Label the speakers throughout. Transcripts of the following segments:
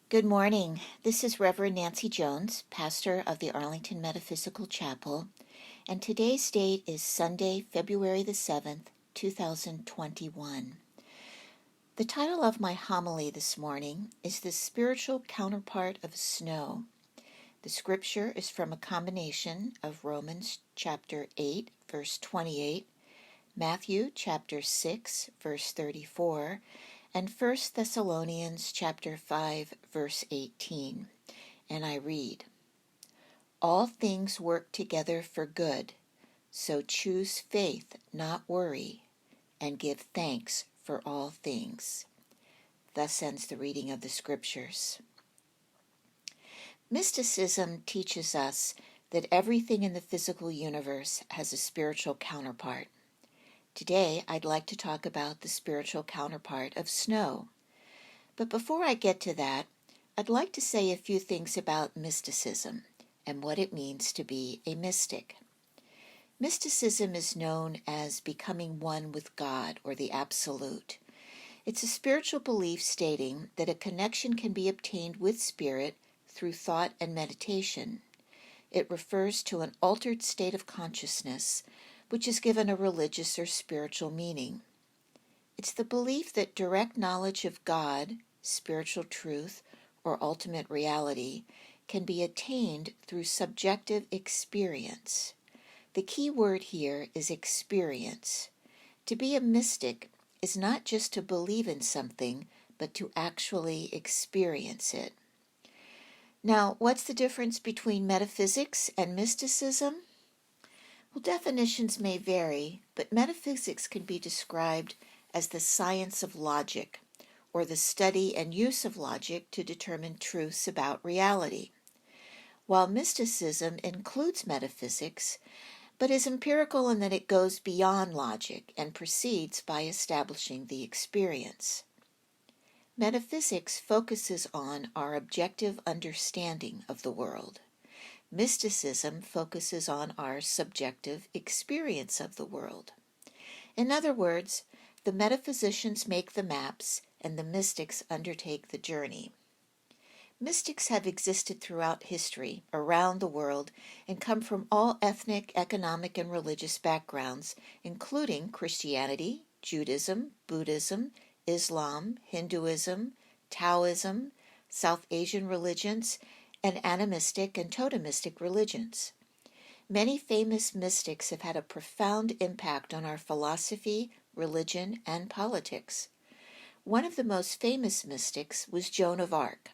Speaker 1: Good morning. This is Rev Nancy Jones, pastor of the Arlington Metaphysical Chapel, and today's date is Sunday, February the 7th, 2021. The title of my homily this morning is The Spiritual Counterpart of Snow. The scripture is from a combination of Romans chapter 8, verse 28, Matthew chapter 6, verse 34, and 1 Thessalonians chapter 5, verse 18. And I read, "All things work together for good, so choose faith, not worry, and give thanks for all things." Thus ends the reading of the scriptures. Mysticism teaches us that everything in the physical universe has a spiritual counterpart. Today, I'd like to talk about the spiritual counterpart of snow. But before I get to that, I'd like to say a few things about mysticism and what it means to be a mystic. Mysticism is known as becoming one with God or the Absolute. It's a spiritual belief stating that a connection can be obtained with spirit through thought and meditation. It refers to an altered state of consciousness, which is given a religious or spiritual meaning. It's the belief that direct knowledge of God, spiritual truth, or ultimate reality can be attained through subjective experience. The key word here is experience. To be a mystic is not just to believe in something, but to actually experience it. Now, what's the difference between metaphysics and mysticism? Well, definitions may vary, but metaphysics can be described as the science of logic, or the study and use of logic to determine truths about reality, while mysticism includes metaphysics, but is empirical in that it goes beyond logic and proceeds by establishing the experience. Metaphysics focuses on our objective understanding of the world. Mysticism focuses on our subjective experience of the world. In other words, the metaphysicians make the maps and the mystics undertake the journey. Mystics have existed throughout history, around the world, and come from all ethnic, economic, and religious backgrounds, including Christianity, Judaism, Buddhism, Islam, Hinduism, Taoism, South Asian religions, and animistic and totemistic religions. Many famous mystics have had a profound impact on our philosophy, religion, and politics. One of the most famous mystics was Joan of Arc.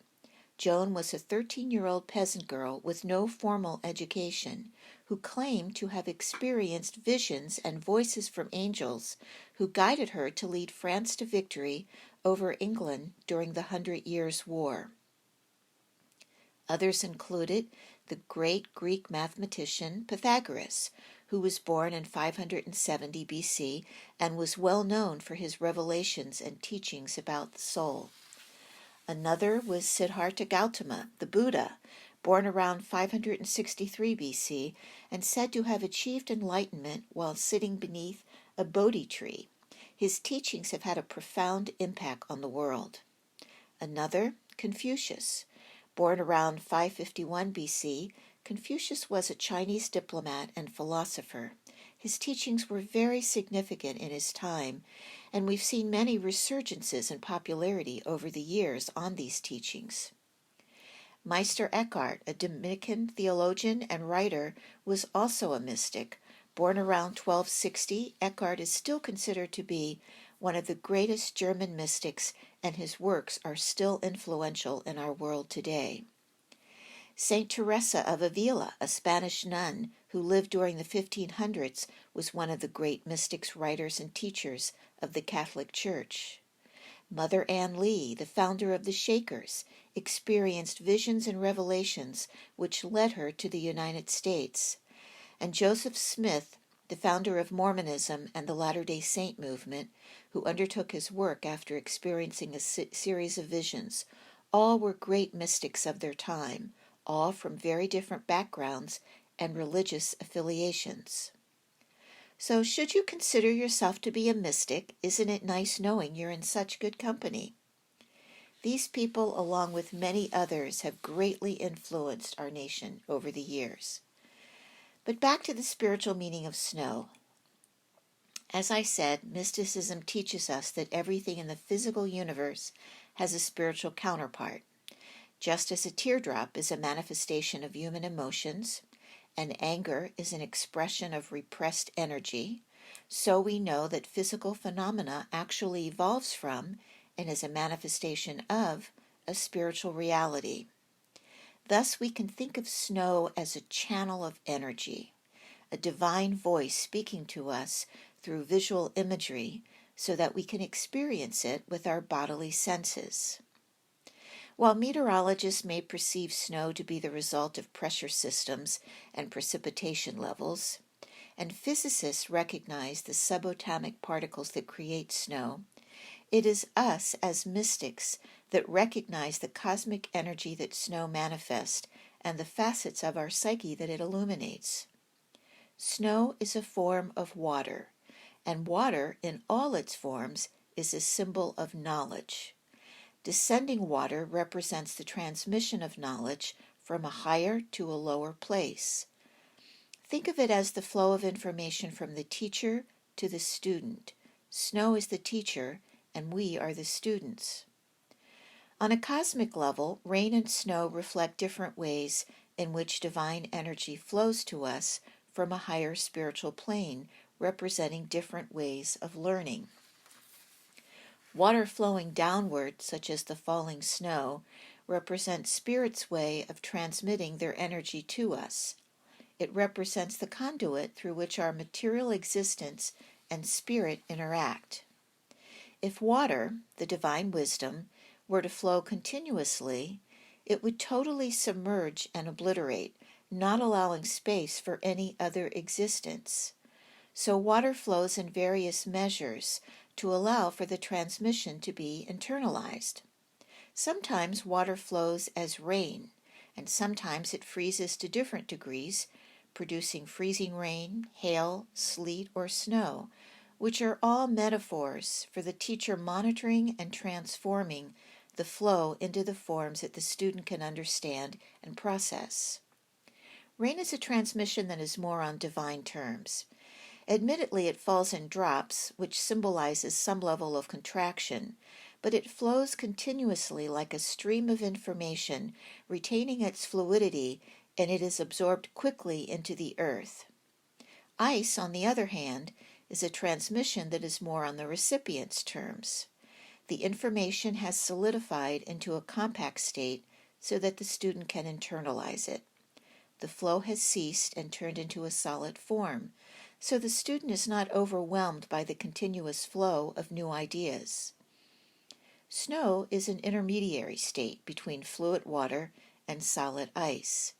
Speaker 1: Joan was a 13-year-old peasant girl with no formal education who claimed to have experienced visions and voices from angels who guided her to lead France to victory over England during the 100 Years' War. Others included the great Greek mathematician Pythagoras, who was born in 570 BC and was well known for his revelations and teachings about the soul. Another was Siddhartha Gautama, the Buddha, born around 563 BC and said to have achieved enlightenment while sitting beneath a Bodhi tree. His teachings have had a profound impact on the world. Another, Confucius. Born around 551 BC, Confucius was a Chinese diplomat and philosopher. His teachings were very significant in his time, and we've seen many resurgences in popularity over the years on these teachings. Meister Eckhart, a Dominican theologian and writer, was also a mystic. Born around 1260, Eckhart is still considered to be one of the greatest German mystics, and his works are still influential in our world today. Saint Teresa of Avila, a Spanish nun who lived during the 1500s, was one of the great mystics, writers, and teachers of the Catholic Church. Mother Ann Lee, the founder of the Shakers, experienced visions and revelations which led her to the United States. And Joseph Smith, the founder of Mormonism and the Latter-day Saint movement, who undertook his work after experiencing a series of visions, all were great mystics of their time, all from very different backgrounds and religious affiliations. So, should you consider yourself to be a mystic, isn't it nice knowing you're in such good company? These people, along with many others, have greatly influenced our nation over the years. But back to the spiritual meaning of snow. As I said, mysticism teaches us that everything in the physical universe has a spiritual counterpart. Just as a teardrop is a manifestation of human emotions, and anger is an expression of repressed energy, so we know that physical phenomena actually evolves from and is a manifestation of a spiritual reality. Thus, we can think of snow as a channel of energy, a divine voice speaking to us through visual imagery so that we can experience it with our bodily senses. While meteorologists may perceive snow to be the result of pressure systems and precipitation levels, and physicists recognize the subatomic particles that create snow, it is us as mystics that recognize the cosmic energy that snow manifests and the facets of our psyche that it illuminates. Snow is a form of water, and water in all its forms is a symbol of knowledge. Descending water represents the transmission of knowledge from a higher to a lower place. Think of it as the flow of information from the teacher to the student. Snow is the teacher, and we are the students. On a cosmic level, rain and snow reflect different ways in which divine energy flows to us from a higher spiritual plane, representing different ways of learning. Water flowing downward, such as the falling snow, represents Spirit's way of transmitting their energy to us. It represents the conduit through which our material existence and spirit interact. If water, the divine wisdom, were to flow continuously, it would totally submerge and obliterate, not allowing space for any other existence. So water flows in various measures to allow for the transmission to be internalized. Sometimes water flows as rain, and sometimes it freezes to different degrees, producing freezing rain, hail, sleet, or snow, which are all metaphors for the teacher monitoring and transforming the flow into the forms that the student can understand and process. Rain is a transmission that is more on divine terms. Admittedly, it falls in drops, which symbolizes some level of contraction, but it flows continuously like a stream of information, retaining its fluidity, and it is absorbed quickly into the earth. Ice, on the other hand, is a transmission that is more on the recipient's terms. The information has solidified into a compact state so that the student can internalize it. The flow has ceased and turned into a solid form, so the student is not overwhelmed by the continuous flow of new ideas. Snow is an intermediary state between fluid water and solid ice.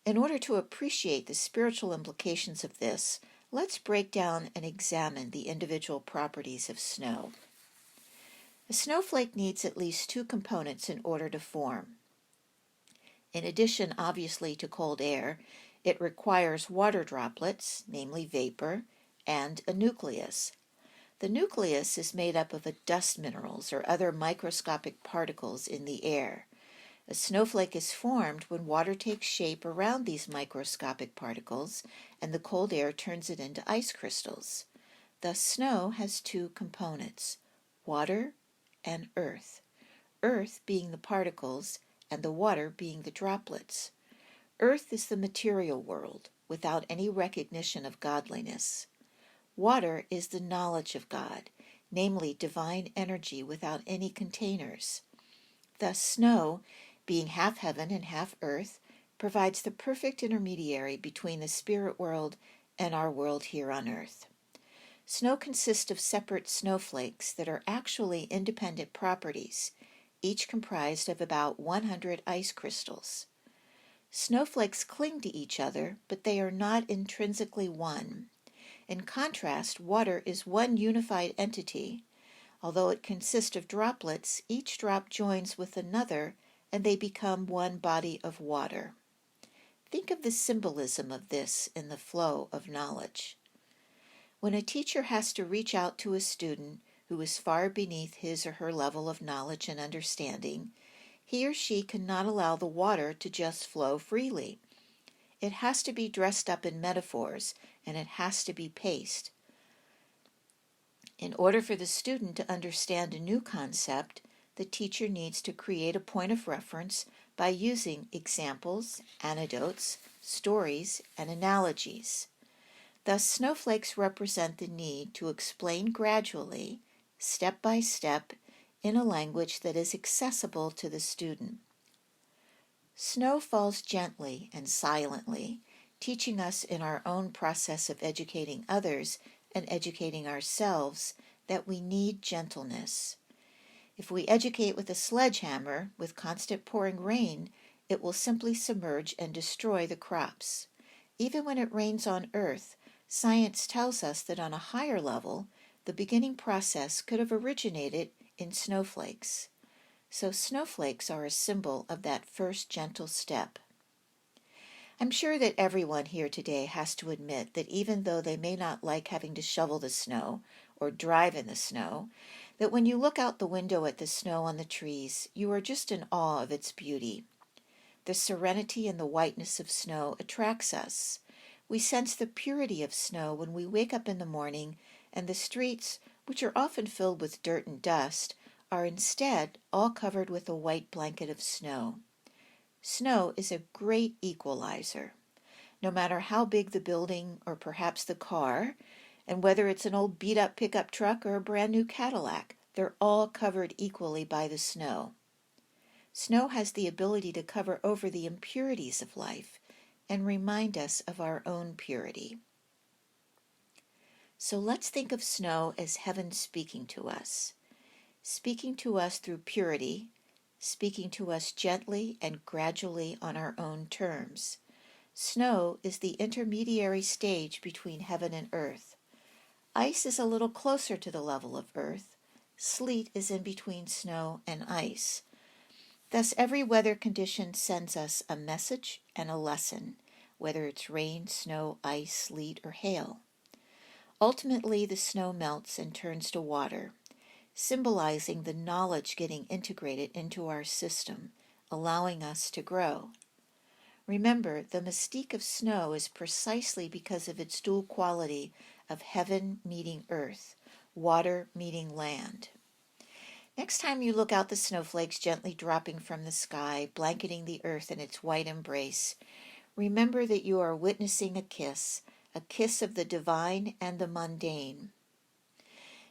Speaker 1: In order to appreciate the spiritual implications of this, let's break down and examine the individual properties of snow. A snowflake needs at least two components in order to form. In addition, obviously, to cold air, it requires water droplets, namely vapor, and a nucleus. The nucleus is made up of the dust minerals or other microscopic particles in the air. A snowflake is formed when water takes shape around these microscopic particles and the cold air turns it into ice crystals. Thus, snow has two components, water and earth. Earth being the particles and the water being the droplets. Earth is the material world, without any recognition of godliness. Water is the knowledge of God, namely divine energy without any containers. Thus snow, being half heaven and half earth, provides the perfect intermediary between the spirit world and our world here on earth. Snow consists of separate snowflakes that are actually independent properties, each comprised of about 100 ice crystals. Snowflakes cling to each other, but they are not intrinsically one. In contrast, water is one unified entity. Although it consists of droplets, each drop joins with another, and they become one body of water. Think of the symbolism of this in the flow of knowledge. When a teacher has to reach out to a student who is far beneath his or her level of knowledge and understanding, he or she cannot allow the water to just flow freely. It has to be dressed up in metaphors, and it has to be paced. In order for the student to understand a new concept, the teacher needs to create a point of reference by using examples, anecdotes, stories, and analogies. Thus, snowflakes represent the need to explain gradually, step by step, in a language that is accessible to the student. Snow falls gently and silently, teaching us in our own process of educating others and educating ourselves that we need gentleness. If we educate with a sledgehammer, with constant pouring rain, it will simply submerge and destroy the crops. Even when it rains on Earth, science tells us that on a higher level, the beginning process could have originated in snowflakes. So snowflakes are a symbol of that first gentle step. I'm sure that everyone here today has to admit that even though they may not like having to shovel the snow or drive in the snow, that when you look out the window at the snow on the trees, you are just in awe of its beauty. The serenity and the whiteness of snow attracts us. We sense the purity of snow when we wake up in the morning and the streets, which are often filled with dirt and dust, are instead all covered with a white blanket of snow. Snow is a great equalizer. No matter how big the building or perhaps the car, and whether it's an old beat-up pickup truck or a brand new Cadillac, they're all covered equally by the snow. Snow has the ability to cover over the impurities of life and remind us of our own purity. So let's think of snow as heaven speaking to us through purity, speaking to us gently and gradually on our own terms. Snow is the intermediary stage between heaven and earth. Ice is a little closer to the level of earth. Sleet is in between snow and ice. Thus, every weather condition sends us a message and a lesson, whether it's rain, snow, ice, sleet, or hail. Ultimately, the snow melts and turns to water, symbolizing the knowledge getting integrated into our system, allowing us to grow. Remember, the mystique of snow is precisely because of its dual quality of heaven meeting earth, water meeting land. Next time you look out the snowflakes gently dropping from the sky, blanketing the earth in its white embrace, remember that you are witnessing a kiss of the divine and the mundane.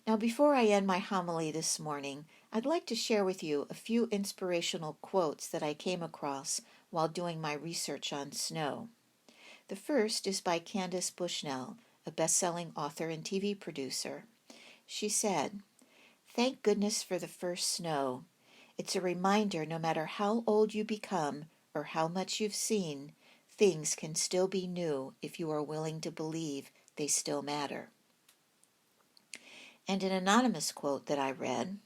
Speaker 1: Now, before I end my homily this morning, I'd like to share with you a few inspirational quotes that I came across while doing my research on snow. The first is by Candace Bushnell, a best-selling author and TV producer. She said, "Thank goodness for the first snow. It's a reminder no matter how old you become or how much you've seen, things can still be new if you are willing to believe they still matter." And an anonymous quote that I read,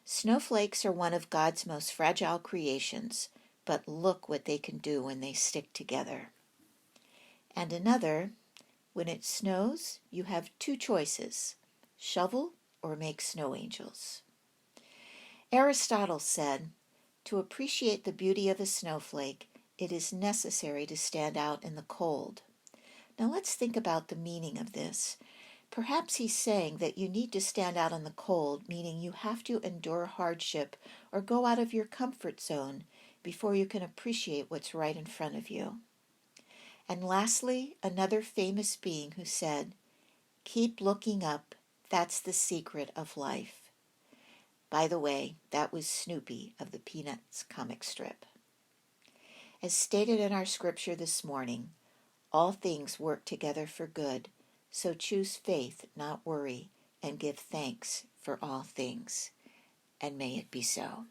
Speaker 1: "Snowflakes are one of God's most fragile creations, but look what they can do when they stick together." And another, "When it snows, you have two choices, shovel or make snow angels." Aristotle said, "To appreciate the beauty of a snowflake, it is necessary to stand out in the cold." Now let's think about the meaning of this. Perhaps he's saying that you need to stand out in the cold, meaning you have to endure hardship or go out of your comfort zone before you can appreciate what's right in front of you. And lastly, another famous being who said, "Keep looking up, that's the secret of life." By the way, that was Snoopy of the Peanuts comic strip. As stated in our scripture this morning, all things work together for good, so choose faith, not worry, and give thanks for all things. And may it be so.